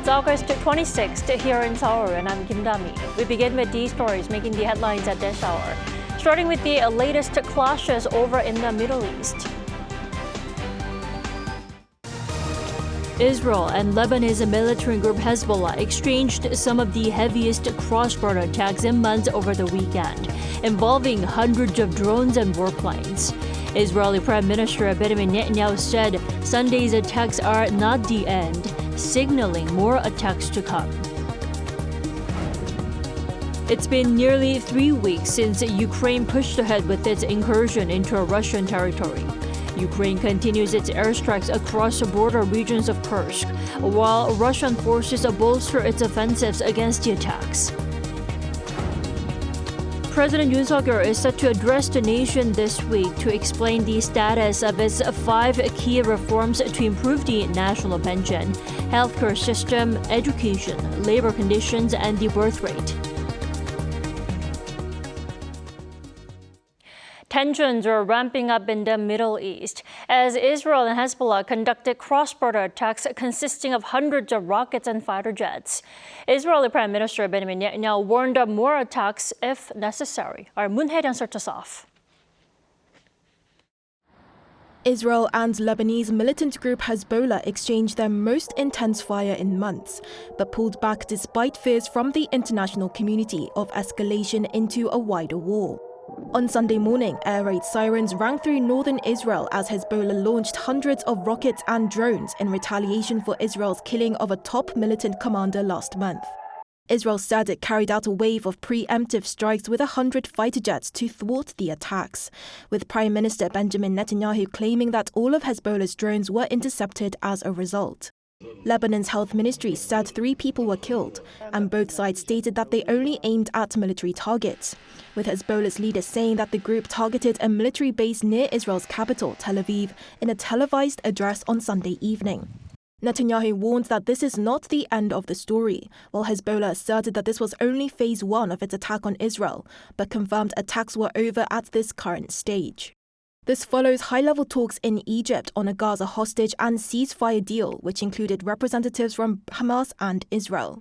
It's August 26th here in Seoul, and I'm Kim Dami. We begin with these stories making the headlines at this hour. Starting with the latest clashes over in the Middle East. Israel and Lebanese military group Hezbollah exchanged some of the heaviest cross-border attacks in months over the weekend, involving hundreds of drones and warplanes. Israeli Prime Minister Benjamin Netanyahu said Sunday's attacks are not the end, signaling more attacks to come. It's been nearly 3 weeks since Ukraine pushed ahead with its incursion into Russian territory. Ukraine continues its airstrikes across the border regions of Kursk, while Russian forces bolster its offensives against the attacks. President Yoon is set to address the nation this week to explain the status of its 5 key reforms to improve the national pension, healthcare system, education, labor conditions, and the birth rate. Tensions are ramping up in the Middle East as Israel and Hezbollah conducted cross-border attacks consisting of hundreds of rockets and fighter jets. Israeli Prime Minister Benjamin Netanyahu warned of more attacks if necessary. Our Moon Hae-ryun starts us off. Israel and Lebanese militant group Hezbollah exchanged their most intense fire in months, but pulled back despite fears from the international community of escalation into a wider war. On Sunday morning, air raid sirens rang through northern Israel as Hezbollah launched hundreds of rockets and drones in retaliation for Israel's killing of a top militant commander last month. Israel said it carried out a wave of preemptive strikes with 100 fighter jets to thwart the attacks, with Prime Minister Benjamin Netanyahu claiming that all of Hezbollah's drones were intercepted as a result. Lebanon's health ministry said 3 people were killed, and both sides stated that they only aimed at military targets, with Hezbollah's leader saying that the group targeted a military base near Israel's capital, Tel Aviv, in a televised address on Sunday evening. Netanyahu warned that this is not the end of the story, while Hezbollah asserted that this was only phase 1 of its attack on Israel, but confirmed attacks were over at this current stage. This follows high-level talks in Egypt on a Gaza hostage and ceasefire deal, which included representatives from Hamas and Israel.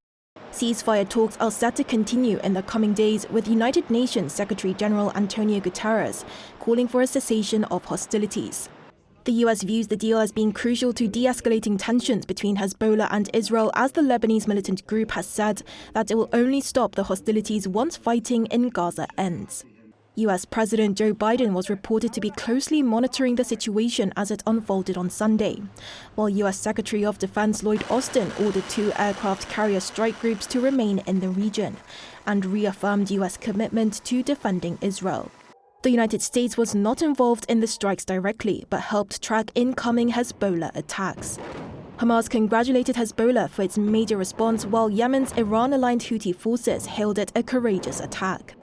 Ceasefire talks are set to continue in the coming days, with United Nations Secretary-General Antonio Guterres calling for a cessation of hostilities. The U.S. views the deal as being crucial to de-escalating tensions between Hezbollah and Israel, as the Lebanese militant group has said that it will only stop the hostilities once fighting in Gaza ends. U.S. President Joe Biden was reported to be closely monitoring the situation as it unfolded on Sunday, while U.S. Secretary of Defense Lloyd Austin ordered 2 aircraft carrier strike groups to remain in the region and reaffirmed U.S. commitment to defending Israel. The United States was not involved in the strikes directly, but helped track incoming Hezbollah attacks. Hamas congratulated Hezbollah for its major response, while Yemen's Iran-aligned Houthi forces hailed it a courageous attack.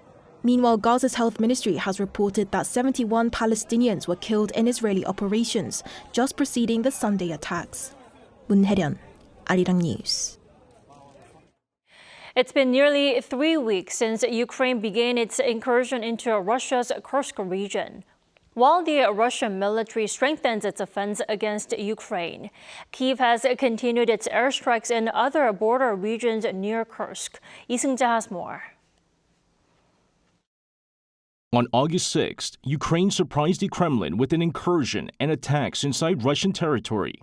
Meanwhile, Gaza's health ministry has reported that 71 Palestinians were killed in Israeli operations just preceding the Sunday attacks. Moon Hae-ryun, Arirang News. It's been nearly 3 weeks since Ukraine began its incursion into Russia's Kursk region. While the Russian military strengthens its offense against Ukraine, Kyiv has continued its airstrikes in other border regions near Kursk. Lee Seung-jae has more. On August 6th, Ukraine surprised the Kremlin with an incursion and attacks inside Russian territory.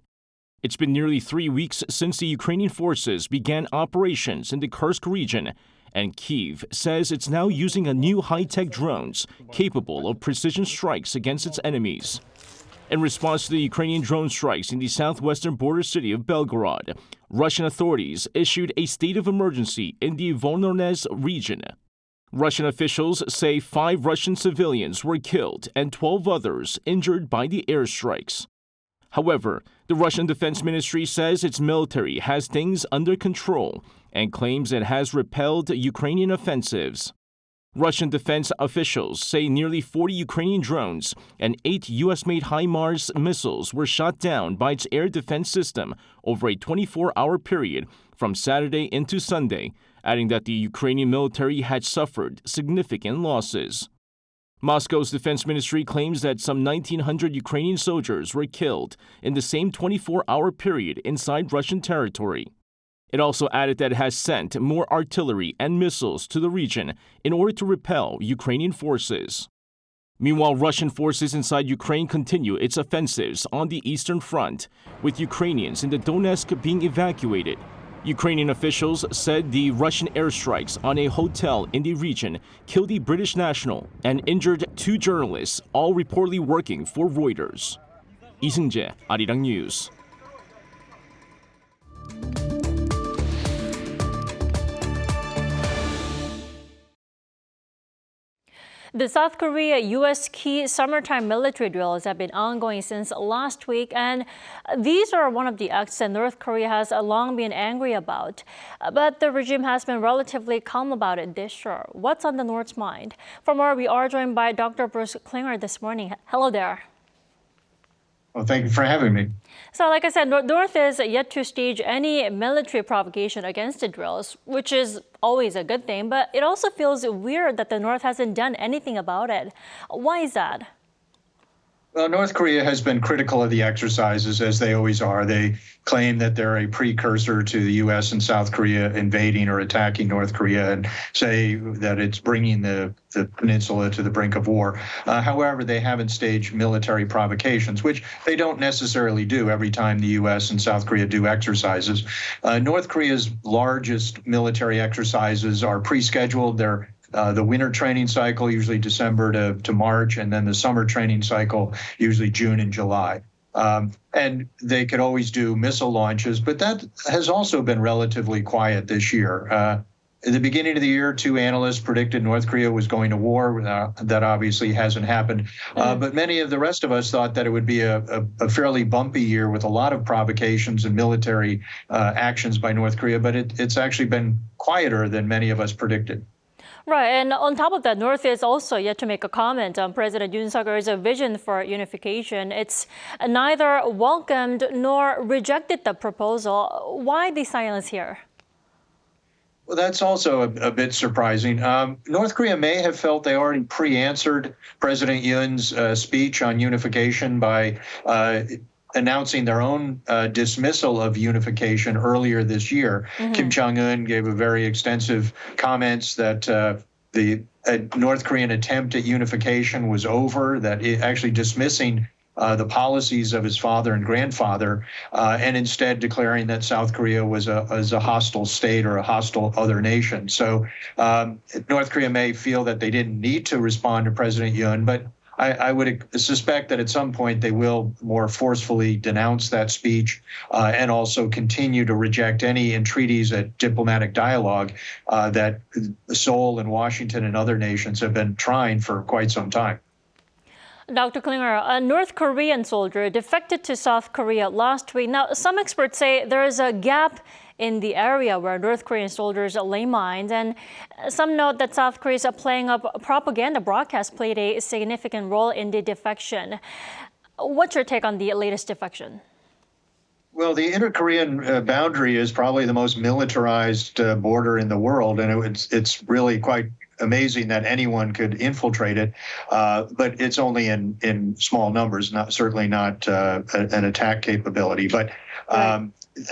It's been nearly 3 weeks since the Ukrainian forces began operations in the Kursk region, and Kyiv says it's now using a new high-tech drones capable of precision strikes against its enemies. In response to the Ukrainian drone strikes in the southwestern border city of Belgorod, Russian authorities issued a state of emergency in the Voronezh region. Russian officials say 5 Russian civilians were killed and 12 others injured by the airstrikes. However, the Russian Defense Ministry says its military has things under control and claims it has repelled Ukrainian offensives. Russian defense officials say nearly 40 Ukrainian drones and 8 U.S.-made HIMARS missiles were shot down by its air defense system over a 24-hour period from Saturday into Sunday, adding that the Ukrainian military had suffered significant losses. Moscow's defense ministry claims that some 1,900 Ukrainian soldiers were killed in the same 24-hour period inside Russian territory. It also added that it has sent more artillery and missiles to the region in order to repel Ukrainian forces. Meanwhile, Russian forces inside Ukraine continue its offensives on the eastern front, with Ukrainians in the Donetsk being evacuated. Ukrainian officials said the Russian airstrikes on a hotel in the region killed a British national and injured 2 journalists, all reportedly working for Reuters. 이승재, Arirang News. The South Korea-U.S. key summertime military drills have been ongoing since last week, and these are one of the acts that North Korea has long been angry about. But the regime has been relatively calm about it this year. What's on the North's mind? For more, we are joined by Dr. Bruce Klinger this morning. Hello there. Well, thank you for having me. So like I said, North is yet to stage any military provocation against the drills, which is always a good thing, but it also feels weird that the North hasn't done anything about it. Why is that? Well, North Korea has been critical of the exercises, as they always are. They claim that they're a precursor to the U.S. and South Korea invading or attacking North Korea and say that it's bringing the peninsula to the brink of war. However, they haven't staged military provocations, which they don't necessarily do every time the U.S. and South Korea do exercises. North Korea's largest military exercises are pre-scheduled. They're the winter training cycle, usually December to March, and then the summer training cycle, usually June and July. And they could always do missile launches, but that has also been relatively quiet this year. At the beginning of the year, 2 analysts predicted North Korea was going to war. That obviously hasn't happened. But many of the rest of us thought that it would be a fairly bumpy year with a lot of provocations and military actions by North Korea, but it's actually been quieter than many of us predicted. Right, and on top of that, North is also yet to make a comment on President Yoon Suk-yeol's vision for unification. It's neither welcomed nor rejected the proposal. Why the silence here? Well, that's also a bit surprising. North Korea may have felt they already pre-answered President Yoon's speech on unification by announcing their own dismissal of unification earlier this year. Kim Jong-un gave a very extensive comments that the North Korean attempt at unification was over, that it actually dismissing the policies of his father and grandfather, and instead declaring that South Korea was a hostile state or a hostile other nation. So North Korea may feel that they didn't need to respond to President Yoon, but I would suspect that at some point they will more forcefully denounce that speech and also continue to reject any entreaties at diplomatic dialogue that Seoul and Washington and other nations have been trying for quite some time. Dr. Klinger, a North Korean soldier defected to South Korea last week. Now, some experts say there is a gap in the area where North Korean soldiers lay mines, and some note that South Korea's playing up propaganda broadcast played a significant role in the defection. What's your take on the latest defection? Well, the inter-Korean boundary is probably the most militarized border in the world, and it's really quite amazing that anyone could infiltrate it, but it's only in small numbers, certainly not an attack capability. But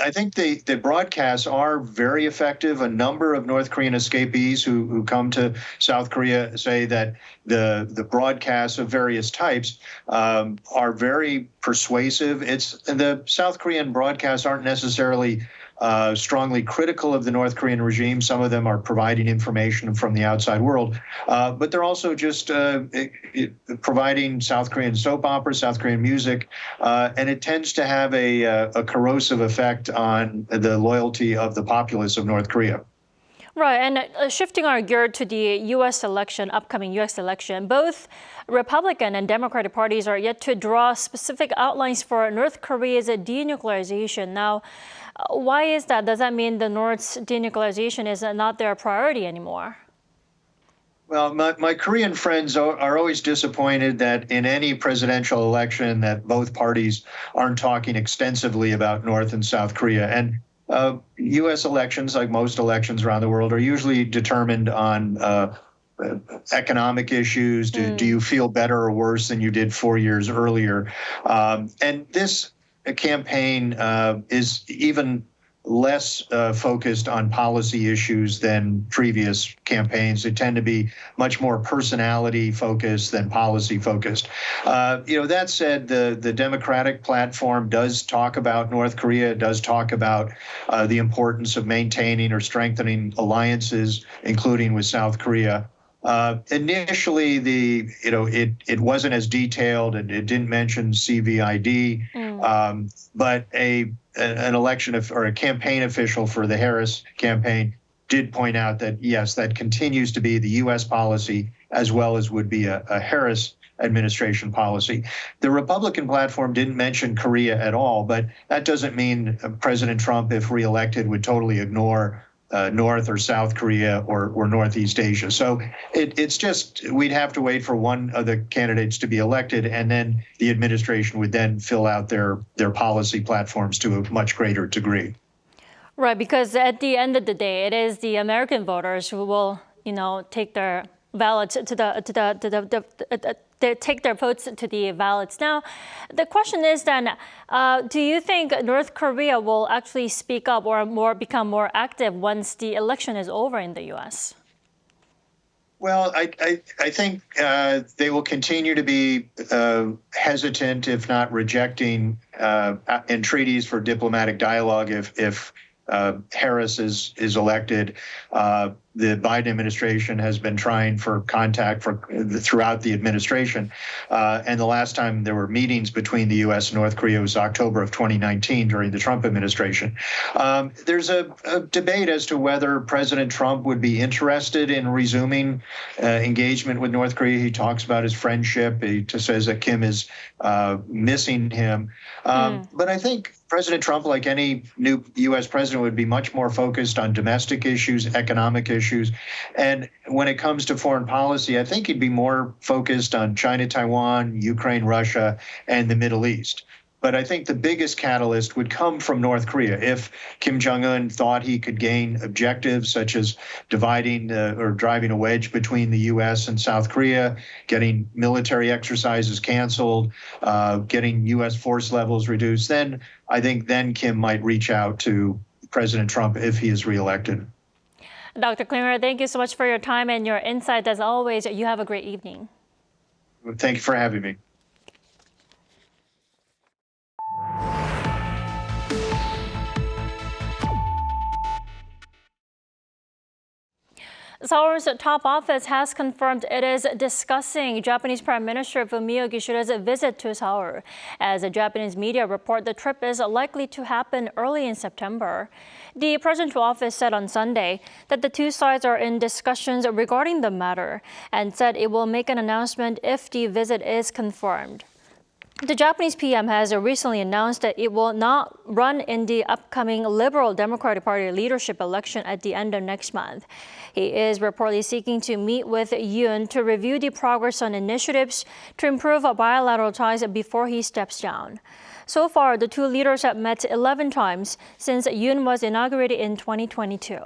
I think the broadcasts are very effective. A number of North Korean escapees who come to South Korea say that the broadcasts of various types are very persuasive. The South Korean broadcasts aren't necessarily strongly critical of the North Korean regime. Some of them are providing information from the outside world, but they're also just providing South Korean soap operas, South Korean music, and it tends to have a corrosive effect on the loyalty of the populace of North Korea. Right, and shifting our gear to the U.S. election, upcoming U.S. election, both Republican and Democratic parties are yet to draw specific outlines for North Korea's denuclearization. Now, why is that? Does that mean the North's denuclearization is not their priority anymore? Well, my Korean friends are always disappointed that in any presidential election that both parties aren't talking extensively about North and South Korea. And U.S. elections, like most elections around the world, are usually determined on economic issues. Do you feel better or worse than you did 4 years earlier? And this campaign is even less focused on policy issues than previous campaigns. They tend to be much more personality focused than policy focused. That said, the Democratic platform does talk about North Korea, does talk about the importance of maintaining or strengthening alliances, including with South Korea. Initially, it wasn't as detailed, and it didn't mention CVID, but an election or a campaign official for the Harris campaign did point out that, yes, that continues to be the U.S. policy, as well as would be a Harris administration policy. The Republican platform didn't mention Korea at all, but that doesn't mean President Trump, if reelected, would totally ignore North or South Korea or Northeast Asia. So it's just, we'd have to wait for one of the candidates to be elected, and then the administration would then fill out their policy platforms to a much greater degree. Right, because at the end of the day, it is the American voters who will, take their ballots they take their votes to the ballots. Now, the question is then, do you think North Korea will actually speak up or become more active once the election is over in the U.S.? Well, I think they will continue to be hesitant, if not rejecting entreaties for diplomatic dialogue if Harris is elected. The Biden administration has been trying for contact throughout the administration. And the last time there were meetings between the U.S. and North Korea was October of 2019 during the Trump administration. There's a debate as to whether President Trump would be interested in resuming engagement with North Korea. He talks about his friendship. He says that Kim is missing him. But I think President Trump, like any new U.S. president, would be much more focused on domestic issues, economic issues. And when it comes to foreign policy, I think he'd be more focused on China, Taiwan, Ukraine, Russia, and the Middle East. But I think the biggest catalyst would come from North Korea. If Kim Jong-un thought he could gain objectives such as dividing or driving a wedge between the U.S. and South Korea, getting military exercises canceled, getting U.S. force levels reduced, then I think Kim might reach out to President Trump if he is reelected. Dr. Klinger, thank you so much for your time and your insight. As always, you have a great evening. Thank you for having me. Seoul's top office has confirmed it is discussing Japanese Prime Minister Fumio Kishida's visit to Seoul. As the Japanese media report, the trip is likely to happen early in September. The presidential office said on Sunday that the two sides are in discussions regarding the matter and said it will make an announcement if the visit is confirmed. The Japanese PM has recently announced that it will not run in the upcoming Liberal Democratic Party leadership election at the end of next month. He is reportedly seeking to meet with Yoon to review the progress on initiatives to improve bilateral ties before he steps down. So far, the two leaders have met 11 times since Yoon was inaugurated in 2022.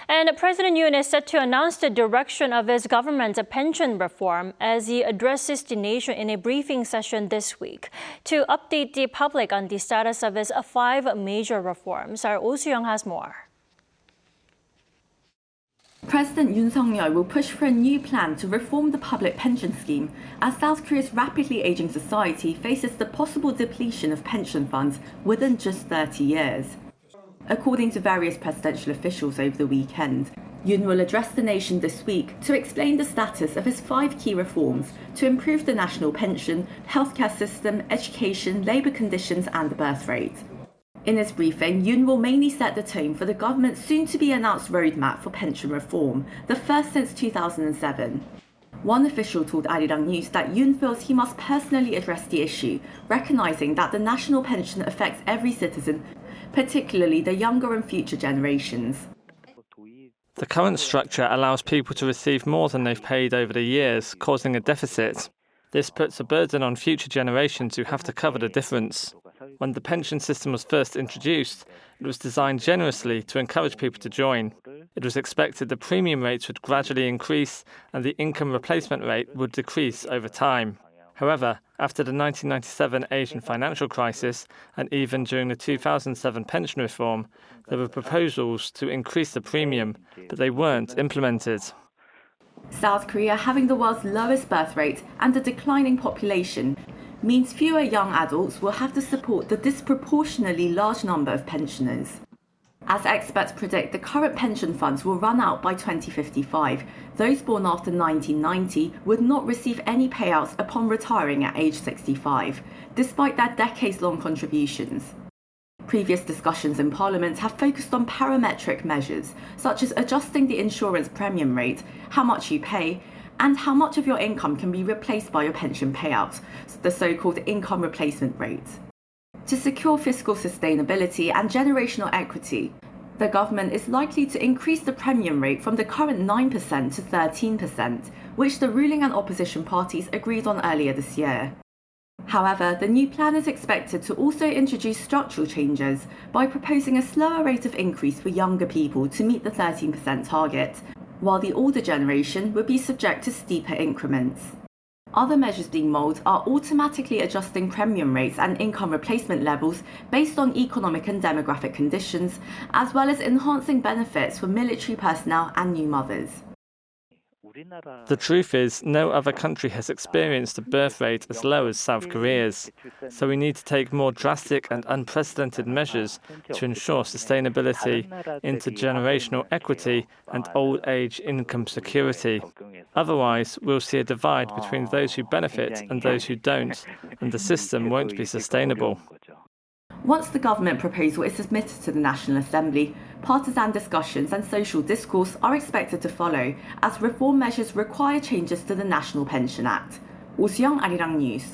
And President Yoon is set to announce the direction of his government's pension reform as he addresses the nation in a briefing session this week to update the public on the status of his 5 major reforms. Our Oh Soo-young has more. President Yoon Suk-yeol will push for a new plan to reform the public pension scheme as South Korea's rapidly aging society faces the possible depletion of pension funds within just 30 years. According to various presidential officials over the weekend, Yoon will address the nation this week to explain the status of his 5 key reforms to improve the national pension, healthcare system, education, labour conditions and the birth rate. In his briefing, Yoon will mainly set the tone for the government's soon-to-be-announced roadmap for pension reform, the first since 2007. One official told Arirang News that Yoon feels he must personally address the issue, recognising that the national pension affects every citizen, particularly the younger and future generations. The current structure allows people to receive more than they've paid over the years, causing a deficit. This puts a burden on future generations who have to cover the difference. When the pension system was first introduced, it was designed generously to encourage people to join. It was expected the premium rates would gradually increase and the income replacement rate would decrease over time. However, After the 1997 Asian financial crisis and even during the 2007 pension reform, there were proposals to increase the premium, but they weren't implemented. South Korea, having the world's lowest birth rate and a declining population, means fewer young adults will have to support the disproportionately large number of pensioners. As experts predict, the current pension funds will run out by 2055. Those born after 1990 would not receive any payouts upon retiring at age 65, despite their decades-long contributions. Previous discussions in Parliament have focused on parametric measures, such as adjusting the insurance premium rate, how much you pay, and how much of your income can be replaced by your pension payout, the so-called income replacement rate. To secure fiscal sustainability and generational equity, the government is likely to increase the premium rate from the current 9% to 13%, which the ruling and opposition parties agreed on earlier this year. However, the new plan is expected to also introduce structural changes by proposing a slower rate of increase for younger people to meet the 13% target, while the older generation would be subject to steeper increments. Other measures being mulled are automatically adjusting premium rates and income replacement levels based on economic and demographic conditions, as well as enhancing benefits for military personnel and new mothers. The truth is, no other country has experienced a birth rate as low as South Korea's, so we need to take more drastic and unprecedented measures to ensure sustainability, intergenerational equity, and old age income security. Otherwise, we'll see a divide between those who benefit and those who don't, and the system won't be sustainable. Once the government proposal is submitted to the National Assembly, partisan discussions and social discourse are expected to follow, as reform measures require changes to the National Pension Act. Seoul, Arirang News.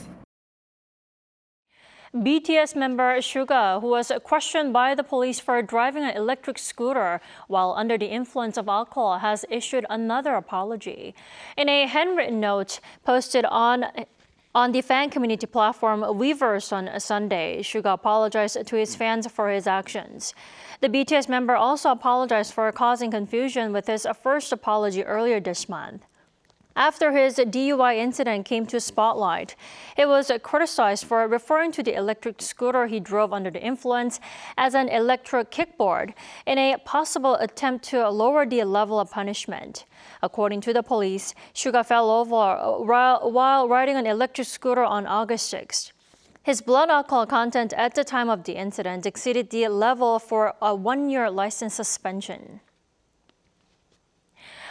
BTS member Suga, who was questioned by the police for driving an electric scooter while under the influence of alcohol, has issued another apology. In a handwritten note posted on the fan community platform Weverse on Sunday, Suga apologized to his fans for his actions. The BTS member also apologized for causing confusion with his first apology earlier this month. After his DUI incident came to spotlight, he was criticized for referring to the electric scooter he drove under the influence as an electric kickboard in a possible attempt to lower the level of punishment. According to the police, Suga fell over while riding an electric scooter on August 6th. His blood alcohol content at the time of the incident exceeded the level for a 1-year license suspension.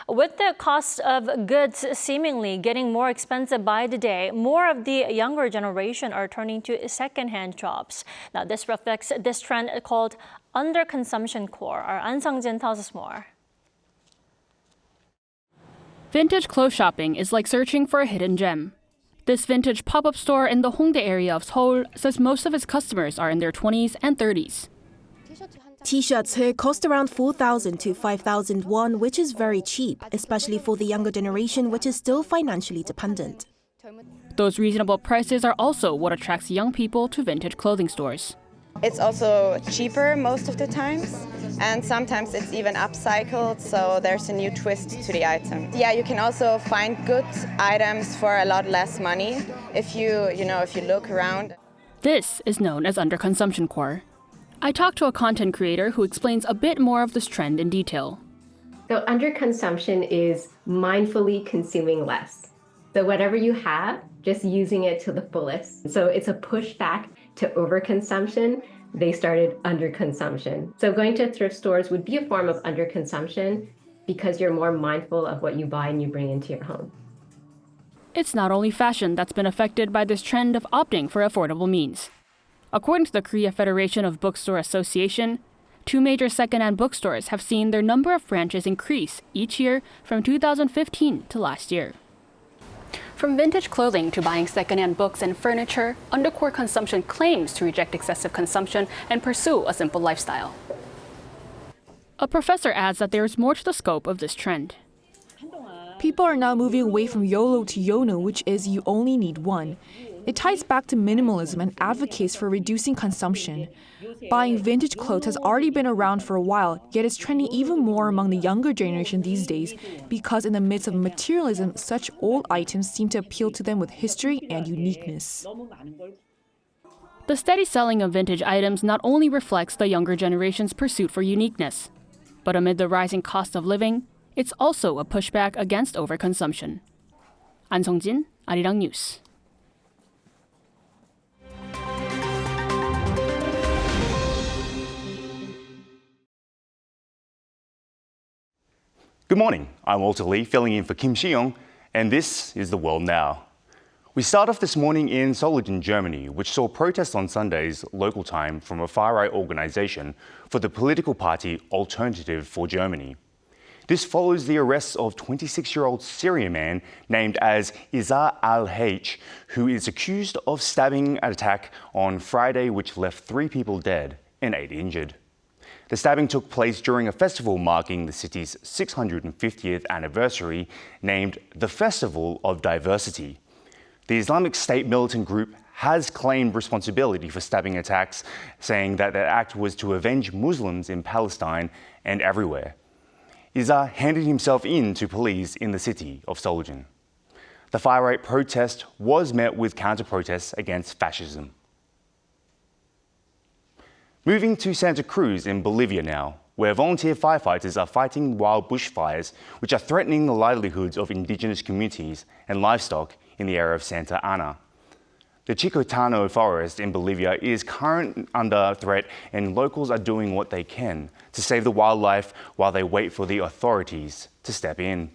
With the cost of goods seemingly getting more expensive by the day, more of the younger generation are turning to second-hand shops. Now, this reflects this trend called underconsumption core. Our An Sang-jin tells us more. Vintage clothes shopping is like searching for a hidden gem. This vintage pop-up store in the Hongdae area of Seoul says most of its customers are in their 20s and 30s. T-shirts here cost around 4,000 to 5,000 won, which is very cheap, especially for the younger generation, which is still financially dependent. Those reasonable prices are also what attracts young people to vintage clothing stores. It's also cheaper most of the times, and sometimes it's even upcycled, so there's a new twist to the item. Yeah, you can also find good items for a lot less money if you look around. This is known as underconsumption core. I talked to a content creator who explains a bit more of this trend in detail. So underconsumption is mindfully consuming less. So whatever you have, just using it to the fullest. So it's a pushback to overconsumption. They started underconsumption. So going to thrift stores would be a form of underconsumption because you're more mindful of what you buy and you bring into your home. It's not only fashion that's been affected by this trend of opting for affordable means. According to the Korea Federation of Bookstore Association, 2 major second-hand bookstores have seen their number of branches increase each year from 2015 to last year. From vintage clothing to buying second-hand books and furniture, undercore consumption claims to reject excessive consumption and pursue a simple lifestyle. A professor adds that there is more to the scope of this trend. People are now moving away from YOLO to YONO, which is you only need one. It ties back to minimalism and advocates for reducing consumption. Buying vintage clothes has already been around for a while, yet it's trending even more among the younger generation these days because in the midst of materialism, such old items seem to appeal to them with history and uniqueness. The steady selling of vintage items not only reflects the younger generation's pursuit for uniqueness, but amid the rising cost of living, it's also a pushback against overconsumption. An Song-jin, Arirang News. Good morning, I'm Walter Lee, filling in for Kim Shi-young, and this is The World Now. We start off this morning in Solingen, Germany, which saw protests on Sunday's local time from a far-right organization for the political party Alternative for Germany. This follows the arrest of 26-year-old Syrian man named as Izar al-H, who is accused of stabbing an attack on Friday which left 3 people dead and 8 injured. The stabbing took place during a festival marking the city's 650th anniversary named the Festival of Diversity. The Islamic State militant group has claimed responsibility for stabbing attacks, saying that the act was to avenge Muslims in Palestine and everywhere. Izar handed himself in to police in the city of Solingen. The far-right protest was met with counter-protests against fascism. Moving to Santa Cruz in Bolivia now, where volunteer firefighters are fighting wild bushfires which are threatening the livelihoods of indigenous communities and livestock in the area of Santa Ana. The Chicotano forest in Bolivia is currently under threat, and locals are doing what they can to save the wildlife while they wait for the authorities to step in.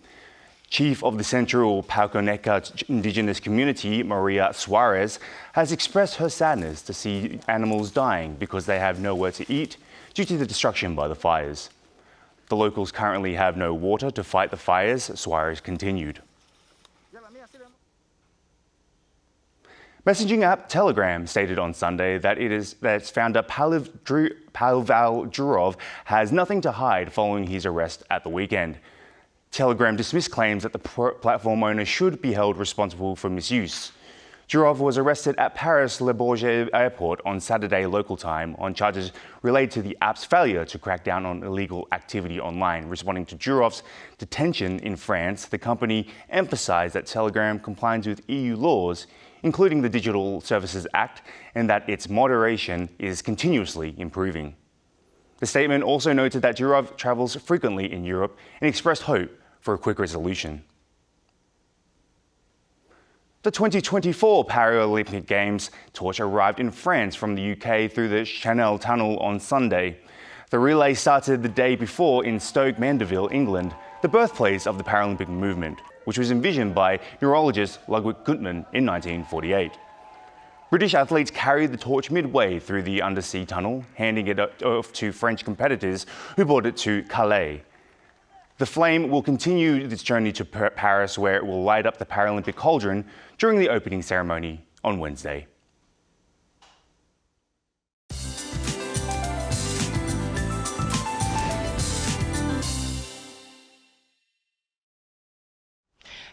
Chief of the Central Pauconeca indigenous community, Maria Suarez, has expressed her sadness to see animals dying because they have nowhere to eat due to the destruction by the fires. The locals currently have no water to fight the fires, Suarez continued. Messaging app Telegram stated on Sunday that its founder Pavel Durov has nothing to hide following his arrest at the weekend. Telegram dismissed claims that the platform owner should be held responsible for misuse. Durov was arrested at Paris Le Bourget airport on Saturday local time on charges related to the app's failure to crack down on illegal activity online. Responding to Durov's detention in France, the company emphasized that Telegram complies with EU laws, including the Digital Services Act, and that its moderation is continuously improving. The statement also noted that Durov travels frequently in Europe and expressed hope for a quick resolution. The 2024 Paralympic Games torch arrived in France from the UK through the Channel Tunnel on Sunday. The relay started the day before in Stoke Mandeville, England, the birthplace of the Paralympic movement, which was envisioned by neurologist Ludwig Guttmann in 1948. British athletes carried the torch midway through the undersea tunnel, handing it off to French competitors who brought it to Calais. The flame will continue its journey to Paris, where it will light up the Paralympic cauldron during the opening ceremony on Wednesday.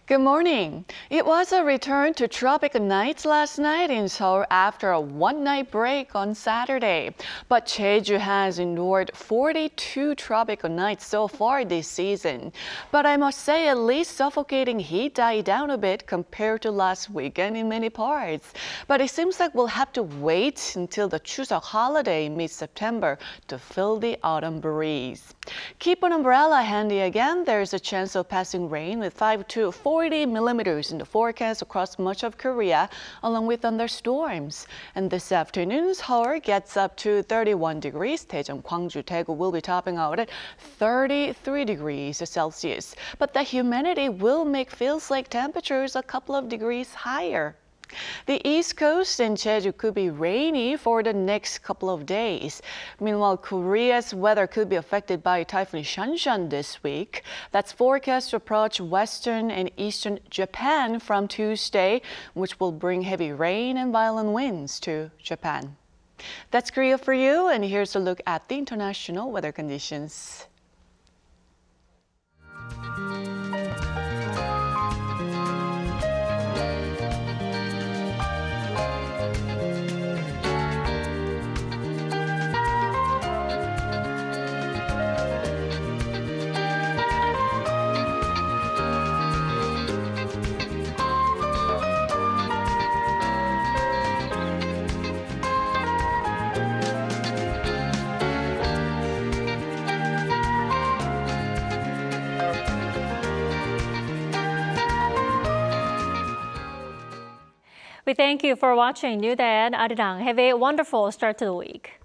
Good morning. It was a return to tropical nights last night in Seoul after a one-night break on Saturday. But Jeju has endured 42 tropical nights so far this season. But I must say, at least suffocating heat died down a bit compared to last weekend in many parts. But it seems like we'll have to wait until the Chuseok holiday in mid-September to feel the autumn breeze. Keep an umbrella handy again. There's a chance of passing rain with 5 to 40 millimeters in the forecast across much of Korea, along with thunderstorms. And this afternoon, Seoul gets up to 31 degrees. Daejeon, Gwangju, Daegu will be topping out at 33 degrees Celsius. But the humidity will make feels like temperatures a couple of degrees higher. The East Coast and Jeju could be rainy for the next couple of days. Meanwhile, Korea's weather could be affected by Typhoon Shanshan this week. That's forecast to approach western and eastern Japan from Tuesday, which will bring heavy rain and violent winds to Japan. That's Korea for you, and here's a look at the international weather conditions. We thank you for watching New Day and Arirang. Have a wonderful start to the week.